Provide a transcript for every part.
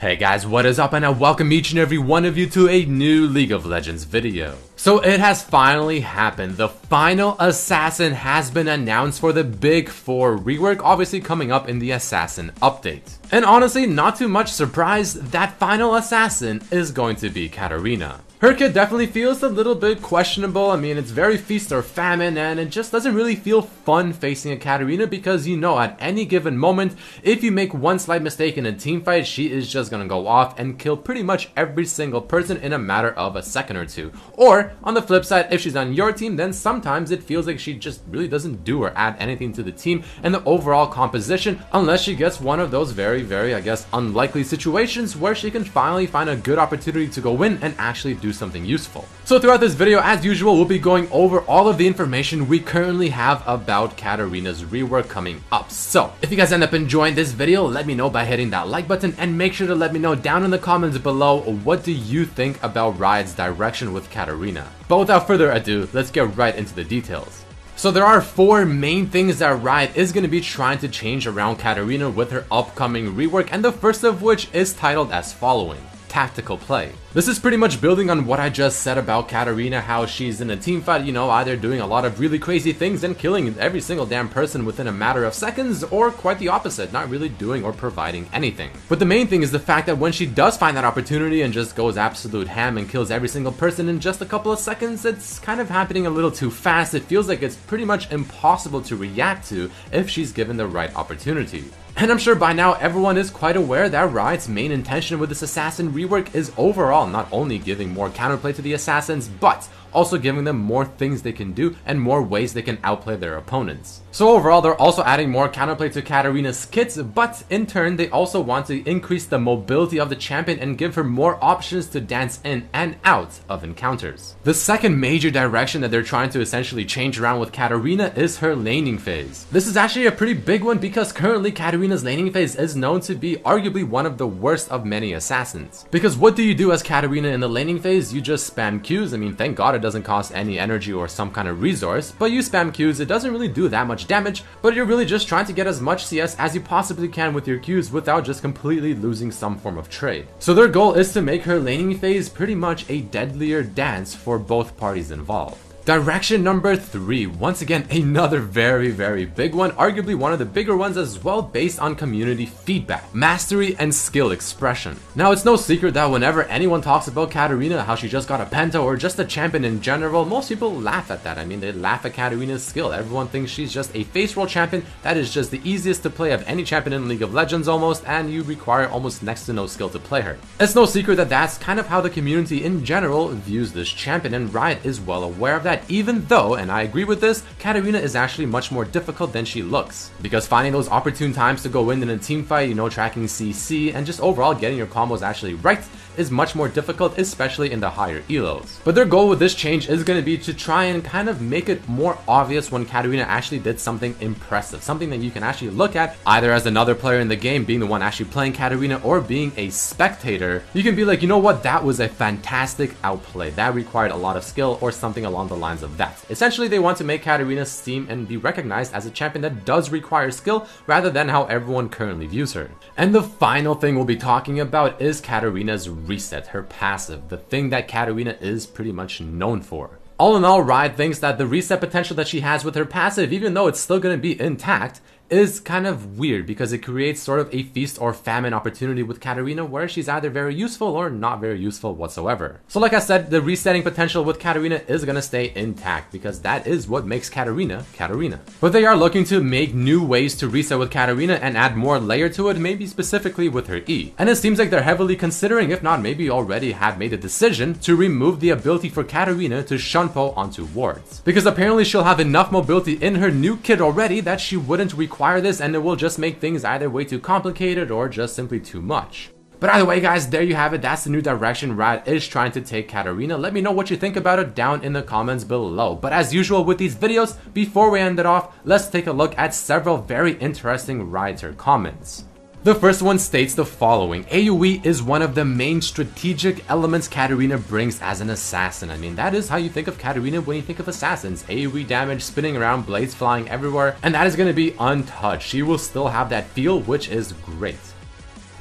Hey guys, what is up, and I welcome each and every one of you to a new League of Legends video. So it has finally happened. The final assassin has been announced for the Big 4 rework, obviously coming up in the assassin update. And honestly, not too much surprise, that final assassin is going to be Katarina. Her kit definitely feels a little bit questionable. I mean, it's very feast or famine, and it just doesn't really feel fun facing a Katarina because you know at any given moment, if you make one slight mistake in a team fight, she is just gonna go off and kill pretty much every single person in a matter of a second or two. Or, on the flip side, if she's on your team, then sometimes it feels like she just really doesn't do or add anything to the team and the overall composition unless she gets one of those very, I guess, unlikely situations where she can finally find a good opportunity to go in and actually do something useful. So throughout this video, as usual, we'll be going over all of the information we currently have about Katarina's rework coming up. So if you guys end up enjoying this video, let me know by hitting that like button, and make sure to let me know down in the comments below, what do you think about Riot's direction with Katarina? But without further ado, let's get right into the details. So there are 4 main things that Riot is going to be trying to change around Katarina with her upcoming rework, and the first of which is titled as following: tactical play. This is pretty much building on what I just said about Katarina, how she's in a team fight, you know, either doing a lot of really crazy things and killing every single damn person within a matter of seconds, or quite the opposite, not really doing or providing anything. But the main thing is the fact that when she does find that opportunity and just goes absolute ham and kills every single person in just a couple of seconds, it's kind of happening a little too fast. It feels like it's pretty much impossible to react to if she's given the right opportunity. And I'm sure by now everyone is quite aware that Riot's main intention with this assassin rework is overall not only giving more counterplay to the assassins, but also giving them more things they can do and more ways they can outplay their opponents. So overall, they're also adding more counterplay to Katarina's kits, but in turn they also want to increase the mobility of the champion and give her more options to dance in and out of encounters. The second major direction that they're trying to essentially change around with Katarina is her laning phase. This is actually a pretty big one because currently Katarina's laning phase is known to be arguably one of the worst of many assassins. Because what do you do as Katarina in the laning phase? You just spam Qs. I mean, thank God it doesn't cost any energy or some kind of resource, but you spam Qs. It doesn't really do that much damage, but you're really just trying to get as much CS as you possibly can with your Qs without just completely losing some form of trade. So their goal is to make her laning phase pretty much a deadlier dance for both parties involved. Direction number 3, once again another very big one, arguably one of the bigger ones as well, based on community feedback: mastery and skill expression. Now it's no secret that whenever anyone talks about Katarina, how she just got a penta or just a champion in general, most people laugh at that. I mean, they laugh at Katarina's skill. Everyone thinks she's just a face roll champion that is just the easiest to play of any champion in League of Legends almost, and you require almost next to no skill to play her. It's no secret that that's kind of how the community in general views this champion, and Riot is well aware of that, even though, and I agree with this, Katarina is actually much more difficult than she looks. Because finding those opportune times to go in a team fight, you know, tracking CC, and just overall getting your combos actually right is much more difficult, especially in the higher elos. But their goal with this change is going to be to try and kind of make it more obvious when Katarina actually did something impressive, something that you can actually look at either as another player in the game, being the one actually playing Katarina, or being a spectator. You can be like, you know what, that was a fantastic outplay, that required a lot of skill, or something along the lines of that. Essentially, they want to make Katarina seem and be recognized as a champion that does require skill rather than how everyone currently views her. And the final thing we'll be talking about is Katarina's reset, her passive, the thing that Katarina is pretty much known for. All in all, Riot thinks that the reset potential that she has with her passive, even though it's still going to be intact, is kind of weird because it creates sort of a feast or famine opportunity with Katarina where she's either very useful or not very useful whatsoever. So like I said, the resetting potential with Katarina is going to stay intact because that is what makes Katarina, Katarina. But they are looking to make new ways to reset with Katarina and add more layer to it, maybe specifically with her E. And it seems like they're heavily considering, if not maybe already have made a decision, to remove the ability for Katarina to shunpo onto wards. Because apparently she'll have enough mobility in her new kit already that she wouldn't require this, and it will just make things either way too complicated or just simply too much. But either way, guys, there you have it. That's the new direction Riot is trying to take Katarina. Let me know what you think about it down in the comments below. But as usual with these videos, before we end it off, let's take a look at several very interesting Rioter comments. The first one states the following: AoE is one of the main strategic elements Katarina brings as an assassin. I mean, that is how you think of Katarina when you think of assassins. AoE damage, spinning around, blades flying everywhere, and that is going to be untouched. She will still have that feel, which is great.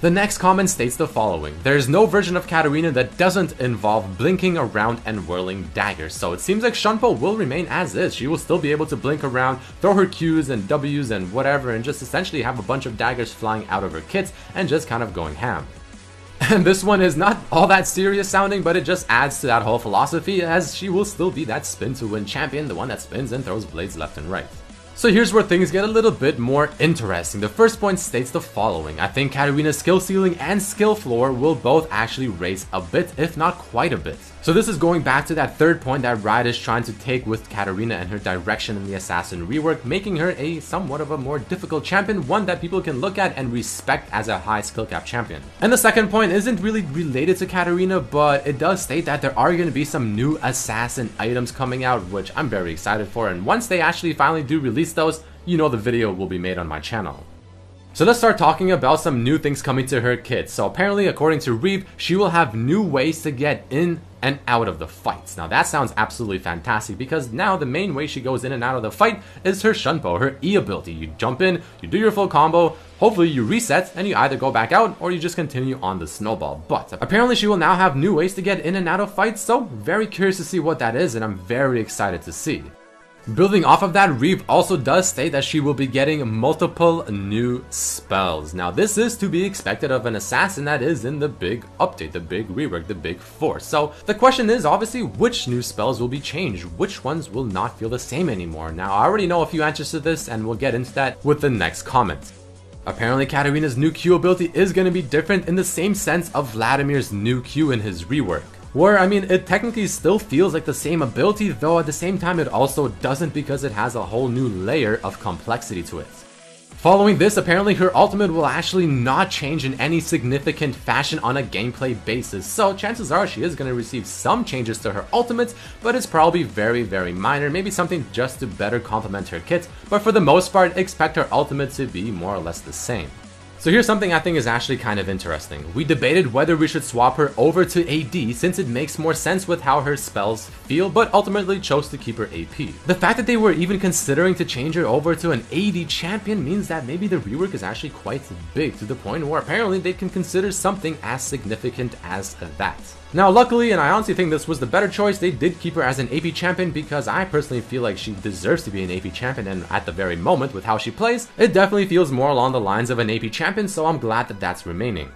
The next comment states the following: there is no version of Katarina that doesn't involve blinking around and whirling daggers. So it seems like Shunpo will remain as is. She will still be able to blink around, throw her Qs and Ws and whatever, and just essentially have a bunch of daggers flying out of her kits and just kind of going ham. And this one is not all that serious sounding, but it just adds to that whole philosophy, as she will still be that spin to win champion, the one that spins and throws blades left and right. So here's where things get a little bit more interesting. The first point states the following: I think Katarina's skill ceiling and skill floor will both actually raise a bit, if not quite a bit. So this is going back to that third point that Riot is trying to take with Katarina and her direction in the Assassin rework, making her a somewhat of a more difficult champion, one that people can look at and respect as a high skill cap champion. And the second point isn't really related to Katarina, but it does state that there are going to be some new Assassin items coming out, which I'm very excited for, and once they actually finally do release those, you know the video will be made on my channel. So let's start talking about some new things coming to her kit. So apparently, according to Reeve, she will have new ways to get in and out of the fights. Now that sounds absolutely fantastic, because now the main way she goes in and out of the fight is her Shunpo, her E ability. You jump in, you do your full combo, hopefully you reset, and you either go back out or you just continue on the snowball. But apparently she will now have new ways to get in and out of fights, so very curious to see what that is, and I'm very excited to see. Building off of that, Reeve also does state that she will be getting multiple new spells. Now this is to be expected of an assassin that is in the big update, the big rework, the big force. So the question is obviously which new spells will be changed, which ones will not feel the same anymore. Now I already know a few answers to this, and we'll get into that with the next comment. Apparently Katarina's new Q ability is going to be different in the same sense of Vladimir's new Q in his rework. Where, I mean, it technically still feels like the same ability, though at the same time it also doesn't, because it has a whole new layer of complexity to it. Following this, apparently her ultimate will actually not change in any significant fashion on a gameplay basis, so chances are she is going to receive some changes to her ultimate, but it's probably very, very minor, maybe something just to better complement her kit, but for the most part, expect her ultimate to be more or less the same. So here's something I think is actually kind of interesting. We debated whether we should swap her over to AD since it makes more sense with how her spells feel, but ultimately chose to keep her AP. The fact that they were even considering to change her over to an AD champion means that maybe the rework is actually quite big, to the point where apparently they can consider something as significant as that. Now luckily, and I honestly think this was the better choice, they did keep her as an AP champion, because I personally feel like she deserves to be an AP champion, and at the very moment with how she plays, it definitely feels more along the lines of an AP champion, so I'm glad that that's remaining.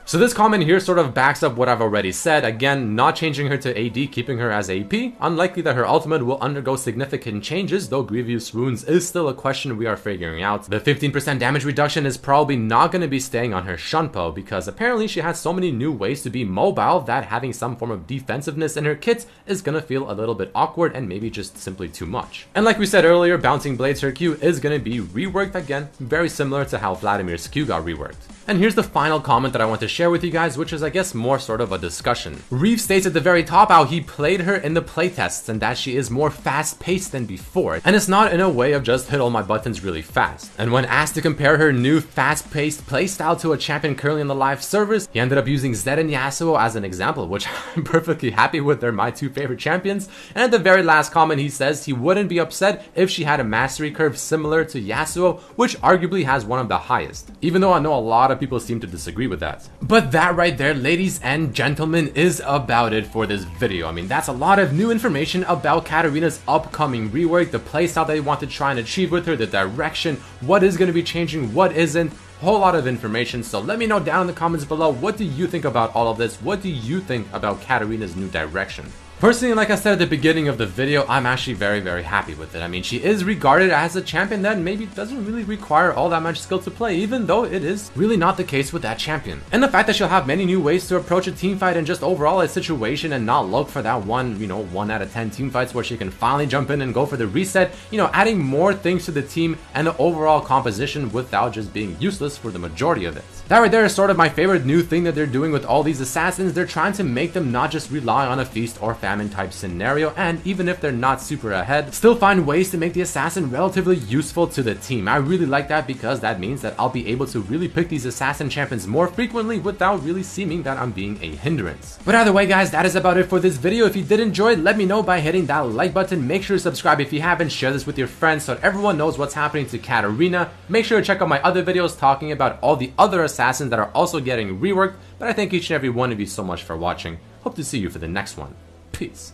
So this comment here sort of backs up what I've already said. Again, not changing her to AD, keeping her as AP. Unlikely that her ultimate will undergo significant changes, though Grievous Wounds is still a question we are figuring out. The 15% damage reduction is probably not going to be staying on her Shunpo, because apparently she has so many new ways to be mobile that having some form of defensiveness in her kit is going to feel a little bit awkward and maybe just simply too much. And like we said earlier, Bouncing Blades, her Q is going to be reworked again, very similar to how Vladimir's Q got reworked. And here's the final comment that I want to share with you guys, which is I guess more sort of a discussion. Reeve states at the very top how he played her in the playtests and that she is more fast-paced than before, and it's not in a way of just hit all my buttons really fast. And when asked to compare her new fast-paced playstyle to a champion currently in the live servers, he ended up using Zed and Yasuo as an example, which I'm perfectly happy with. They're my two favorite champions. And at the very last comment he says he wouldn't be upset if she had a mastery curve similar to Yasuo, which arguably has one of the highest, even though I know a lot of people seem to disagree with that. But that right there, ladies and gentlemen, is about it for this video. I mean, that's a lot of new information about Katarina's upcoming rework, the playstyle they want to try and achieve with her, the direction, what is going to be changing, what isn't. Whole lot of information, so let me know down in the comments below, what do you think about all of this? What do you think about Katarina's new direction? Personally, like I said at the beginning of the video, I'm actually very, very happy with it. I mean, she is regarded as a champion that maybe doesn't really require all that much skill to play, even though it is really not the case with that champion. And the fact that she'll have many new ways to approach a team fight and just overall a situation and not look for that one, 1 out of 10 team fights where she can finally jump in and go for the reset, adding more things to the team and the overall composition without just being useless for the majority of it. That right there is sort of my favorite new thing that they're doing with all these assassins. They're trying to make them not just rely on a feast or famine famine type scenario, and even if they're not super ahead, still find ways to make the assassin relatively useful to the team. I really like that because that means that I'll be able to really pick these assassin champions more frequently without really seeming that I'm being a hindrance. But either way guys, that is about it for this video. If you did enjoy, let me know by hitting that like button. Make sure to subscribe if you haven't, share this with your friends so everyone knows what's happening to Katarina. Make sure to check out my other videos talking about all the other assassins that are also getting reworked. But I thank each and every one of you so much for watching. Hope to see you for the next one. Peace.